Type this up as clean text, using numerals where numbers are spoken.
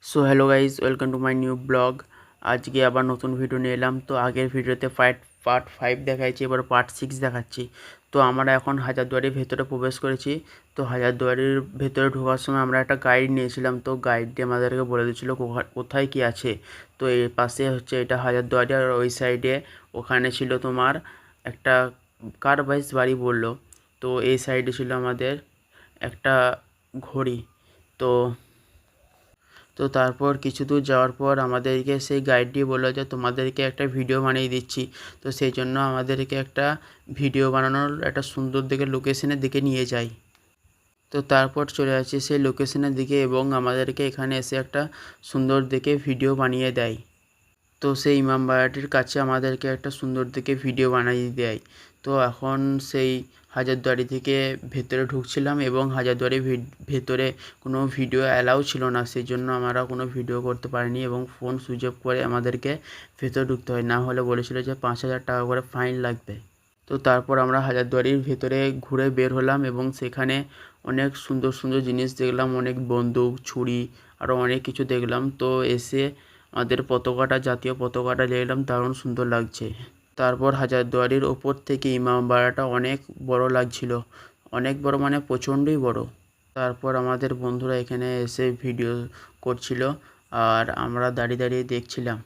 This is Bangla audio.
So hello guys, welcome to my new blog. আজকে আবার নতুন ভিডিও নিয়ে এলাম। তো আগের ভিডিওতে পার্ট 5 দেখাচ্ছি, এবার পার্ট 6 দেখাচ্ছি। তো আমরা এখন হাজারদুয়ারির ভেতরে প্রবেশ করেছি। তো হাজারদুয়ারির ভেতরে ঢোকার সময় আমরা একটা গাইড নিয়েছিলাম। তো গাইডটি আমাদেরকে বলে দিচ্ছিলো কোথায় কী আছে। তো এর পাশে হচ্ছে এটা হাজারদুয়ারি, আর ওই সাইডে ওখানে ছিল তোমার একটা কার বাইস বাড়ি বললো। তো এই সাইডে ছিল আমাদের একটা ঘড়ি। তো তো তারপর কিছু দূর যাওয়ার পর আমাদেরকে সেই গাইডটি বললো যে তোমাদেরকে একটা ভিডিও বানিয়ে দিচ্ছি। তো সেই জন্য আমাদেরকে একটা ভিডিও বানানোর একটা সুন্দর দেখে লোকেশনের দিকে নিয়ে যায়। তো তারপর চলে আসছি সেই লোকেশনের দিকে এবং আমাদেরকে এখানে এসে একটা সুন্দর দেখে ভিডিও বানিয়ে দেয়। তো সেই ইমামবাড়াটির কাছে আমাদেরকে একটা সুন্দর দেখে ভিডিও বানিয়ে দেয়। তো এখন সেই হাজারদুয়ারি থেকে ভেতরে ঢুকছিলাম এবং হাজারদুয়ারির ভেতরে কোনো ভিডিও অ্যালাউ ছিল না, সেই জন্য আমরা কোনো ভিডিও করতে পারিনি এবং ফোন সুইচ অফ করে আমাদেরকে ভেতরে ঢুকতে হয়, না হলে বলেছিল যে 5,000 টাকা করে ফাইন লাগবে। তো তারপর আমরা হাজারদুয়ারির ভেতরে ঘুরে বের হলাম এবং সেখানে অনেক সুন্দর সুন্দর জিনিস দেখলাম, অনেক বন্দুক, ছুরি, আরও অনেক কিছু দেখলাম। তো এসে আমাদের পতাকাটা, জাতীয় পতাকাটা দেখলাম, দারুণ সুন্দর লাগছে। তারপর হাজারদুয়ারির ওপর থেকে ইমামবাড়াটা অনেক বড় লাগছিল, অনেক বড় মানে প্রচণ্ডই বড়। তারপর আমাদের বন্ধুরা এখানে এসে ভিডিও করছিল আর আমরা দাঁড়িয়ে দাঁড়িয়ে দেখছিলাম।